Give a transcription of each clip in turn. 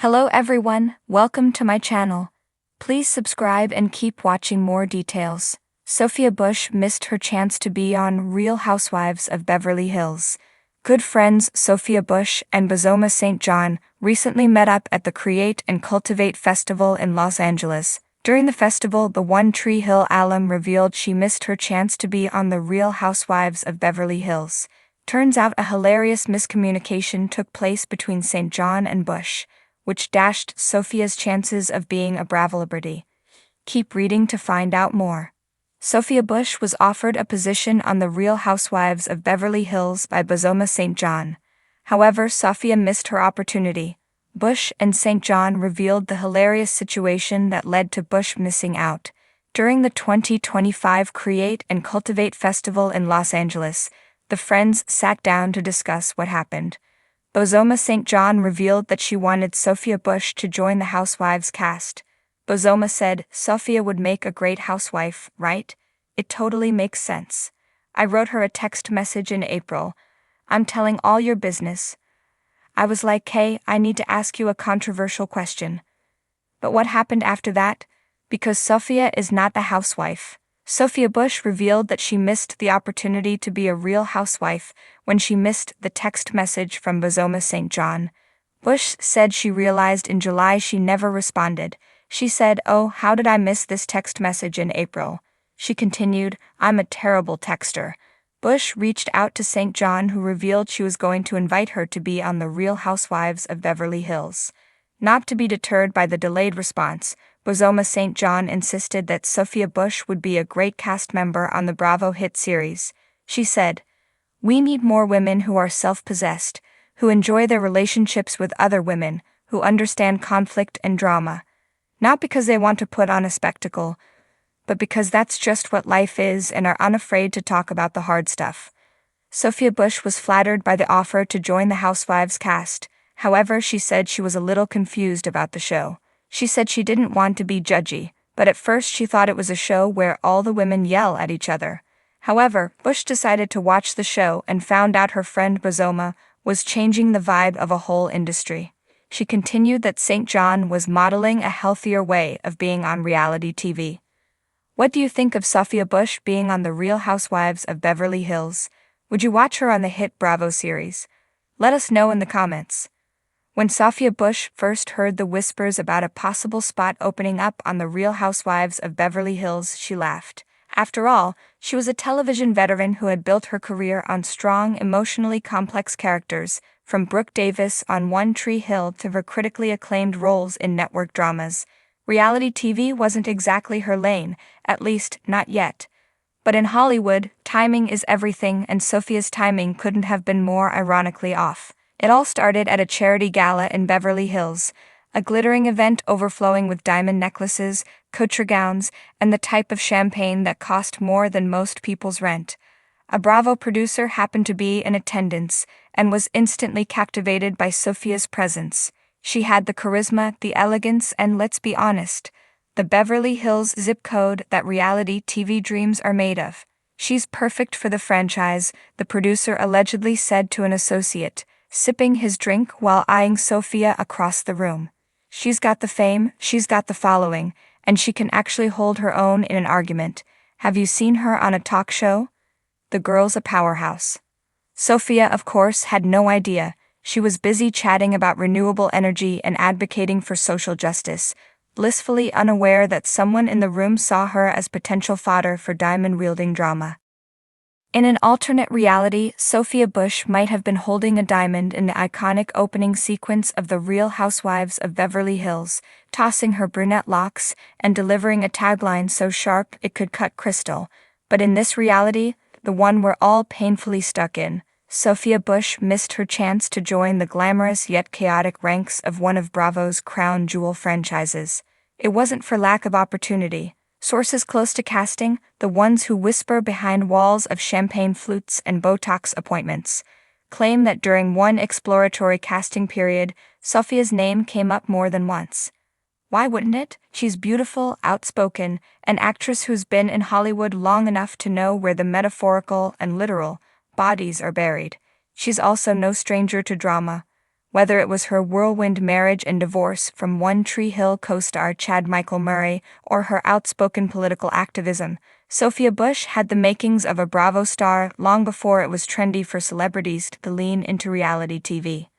Hello everyone, welcome to my channel. Please subscribe and keep watching more details. Sophia Bush missed her chance to be on Real Housewives of Beverly Hills. Good friends Sophia Bush and Bozoma St. John recently met up at the Create and Cultivate Festival in Los Angeles. During the festival, the One Tree Hill alum revealed she missed her chance to be on the Real Housewives of Beverly Hills. Turns out a hilarious miscommunication took place between St. John and Bush, which dashed Sophia's chances of being a Bravo-liberty. Keep reading to find out more. Sophia Bush was offered a position on the Real Housewives of Beverly Hills by Bozoma St. John. However, Sophia missed her opportunity. Bush and St. John revealed the hilarious situation that led to Bush missing out. During the 2025 Create and Cultivate Festival in Los Angeles, the friends sat down to discuss what happened. Bozoma St. John revealed that she wanted Sophia Bush to join the Housewives cast. Bozoma said, "Sophia would make a great housewife, right? It totally makes sense. I wrote her a text message in April. I'm telling all your business. I was like, hey, I need to ask you a controversial question." But what happened after that? Because Sophia is not a housewife. Sophia Bush revealed that she missed the opportunity to be a real housewife when she missed the text message from Bozoma St. John. Bush said she realized in July she never responded. She said, "Oh, how did I miss this text message in April?" She continued, "I'm a terrible texter." Bush reached out to St. John, who revealed she was going to invite her to be on the Real Housewives of Beverly Hills. Not to be deterred by the delayed response, Bozoma St. John insisted that Sophia Bush would be a great cast member on the Bravo hit series. She said, "We need more women who are self-possessed, who enjoy their relationships with other women, who understand conflict and drama. Not because they want to put on a spectacle, but because that's just what life is and are unafraid to talk about the hard stuff." Sophia Bush was flattered by the offer to join the Housewives cast. However, she said she was a little confused about the show. She said she didn't want to be judgy, but at first she thought it was a show where all the women yell at each other. However, Bush decided to watch the show and found out her friend Bozoma was changing the vibe of a whole industry. She continued that St. John was modeling a healthier way of being on reality TV. What do you think of Sophia Bush being on the Real Housewives of Beverly Hills? Would you watch her on the hit Bravo series? Let us know in the comments. When Sophia Bush first heard the whispers about a possible spot opening up on the Real Housewives of Beverly Hills, she laughed. After all, she was a television veteran who had built her career on strong, emotionally complex characters, from Brooke Davis on One Tree Hill to her critically acclaimed roles in network dramas. Reality TV wasn't exactly her lane, at least not yet. But in Hollywood, timing is everything, and Sophia's timing couldn't have been more ironically off. It all started at a charity gala in Beverly Hills, a glittering event overflowing with diamond necklaces, couture gowns, and the type of champagne that cost more than most people's rent. A Bravo producer happened to be in attendance and was instantly captivated by Sophia's presence. She had the charisma, the elegance, and let's be honest, the Beverly Hills zip code that reality TV dreams are made of. "She's perfect for the franchise," the producer allegedly said to an associate, sipping his drink while eyeing Sophia across the room. "She's got the fame, she's got the following, and she can actually hold her own in an argument. Have you seen her on a talk show? The girl's a powerhouse." Sophia, of course, had no idea. She was busy chatting about renewable energy and advocating for social justice, blissfully unaware that someone in the room saw her as potential fodder for diamond-wielding drama. In an alternate reality, Sophia Bush might have been holding a diamond in the iconic opening sequence of The Real Housewives of Beverly Hills, tossing her brunette locks and delivering a tagline so sharp it could cut crystal. But in this reality, the one we're all painfully stuck in, Sophia Bush missed her chance to join the glamorous yet chaotic ranks of one of Bravo's crown jewel franchises. It wasn't for lack of opportunity. Sources close to casting, the ones who whisper behind walls of champagne flutes and Botox appointments, claim that during one exploratory casting period, Sophia's name came up more than once. Why wouldn't it? She's beautiful, outspoken, an actress who's been in Hollywood long enough to know where the metaphorical and literal bodies are buried. She's also no stranger to drama. Whether it was her whirlwind marriage and divorce from One Tree Hill co-star Chad Michael Murray or her outspoken political activism, Sophia Bush had the makings of a Bravo star long before it was trendy for celebrities to lean into reality TV.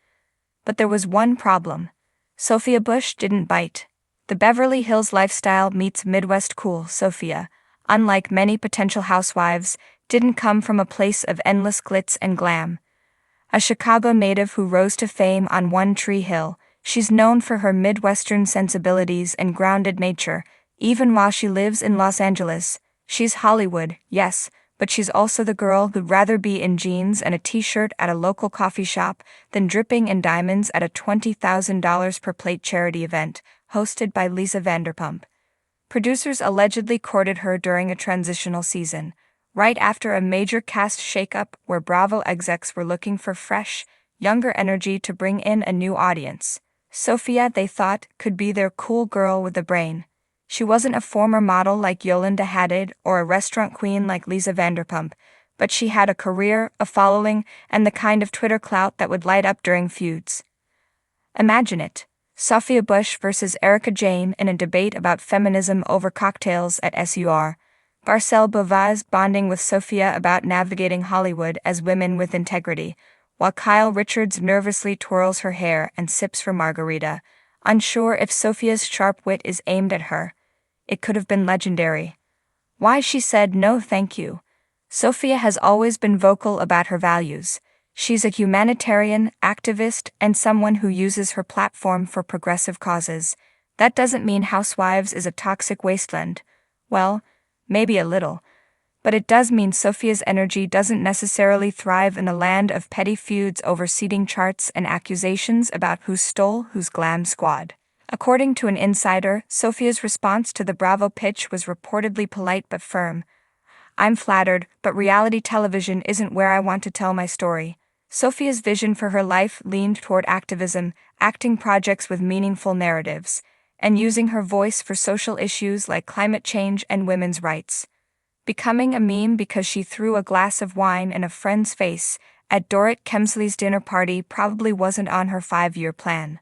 But there was one problem. Sophia Bush didn't bite. The Beverly Hills lifestyle meets Midwest cool Sophia, unlike many potential housewives, didn't come from a place of endless glitz and glam. A Chicago native who rose to fame on One Tree Hill, she's known for her Midwestern sensibilities and grounded nature. Even while she lives in Los Angeles, she's Hollywood, yes, but she's also the girl who'd rather be in jeans and a t-shirt at a local coffee shop than dripping in diamonds at a $20,000 per plate charity event hosted by Lisa Vanderpump. Producers allegedly courted her during a transitional season, right after a major cast shakeup where Bravo execs were looking for fresh, younger energy to bring in a new audience. Sophia, they thought, could be their cool girl with a brain. She wasn't a former model like Yolanda Hadid or a restaurant queen like Lisa Vanderpump, but she had a career, a following, and the kind of Twitter clout that would light up during feuds. Imagine it. Sophia Bush versus Erika Jayne in a debate about feminism over cocktails at SUR. Garcelle Beauvais bonding with Sophia about navigating Hollywood as women with integrity, while Kyle Richards nervously twirls her hair and sips her margarita, unsure if Sophia's sharp wit is aimed at her. It could have been legendary. Why she said no thank you. Sophia has always been vocal about her values. She's a humanitarian, activist, and someone who uses her platform for progressive causes. That doesn't mean Housewives is a toxic wasteland. Well, maybe a little. But it does mean Sophia's energy doesn't necessarily thrive in a land of petty feuds over seating charts and accusations about who stole whose glam squad. According to an insider, Sophia's response to the Bravo pitch was reportedly polite but firm. "I'm flattered, but reality television isn't where I want to tell my story." Sophia's vision for her life leaned toward activism, acting projects with meaningful narratives, and using her voice for social issues like climate change and women's rights. Becoming a meme because she threw a glass of wine in a friend's face at Dorrit Kemsley's dinner party probably wasn't on her 5-year plan.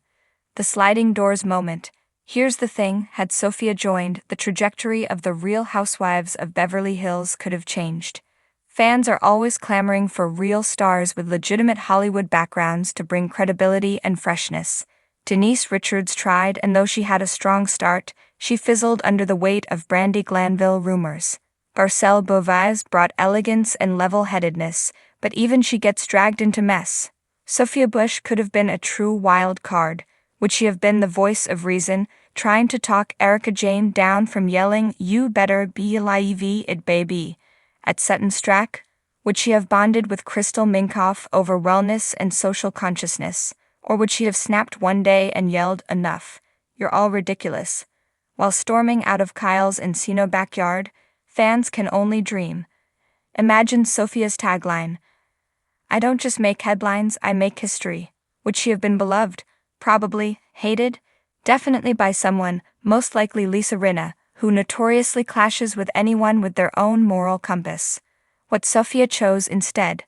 The sliding doors moment. Here's the thing, had Sophia joined, the trajectory of the Real Housewives of Beverly Hills could have changed. Fans are always clamoring for real stars with legitimate Hollywood backgrounds to bring credibility and freshness. Denise Richards tried, and though she had a strong start, she fizzled under the weight of Brandi Glanville rumors. Garcelle Beauvais brought elegance and level-headedness, but even she gets dragged into mess. Sophia Bush could have been a true wild card. Would she have been the voice of reason, trying to talk Erika Jayne down from yelling, "You better be live it baby," at Sutton Stracke? Would she have bonded with Crystal Minkoff over wellness and social consciousness? Or would she have snapped one day and yelled, "Enough, you're all ridiculous"? While storming out of Kyle's Encino backyard, fans can only dream. Imagine Sophia's tagline, "I don't just make headlines, I make history." Would she have been beloved? Probably. Hated? Definitely by someone, most likely Lisa Rinna, who notoriously clashes with anyone with their own moral compass. What Sophia chose instead.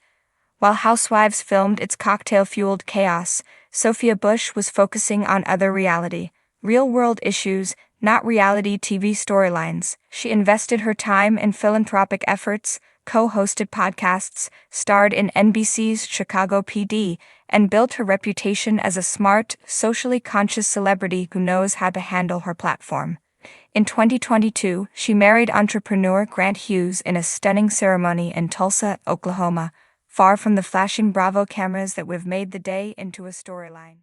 While Housewives filmed its cocktail-fueled chaos, Sophia Bush was focusing on other reality, real-world issues, not reality TV storylines. She invested her time in philanthropic efforts, co-hosted podcasts, starred in NBC's Chicago PD, and built her reputation as a smart, socially conscious celebrity who knows how to handle her platform. In 2022, she married entrepreneur Grant Hughes in a stunning ceremony in Tulsa, Oklahoma, far from the flashing Bravo cameras that would have made the day into a storyline.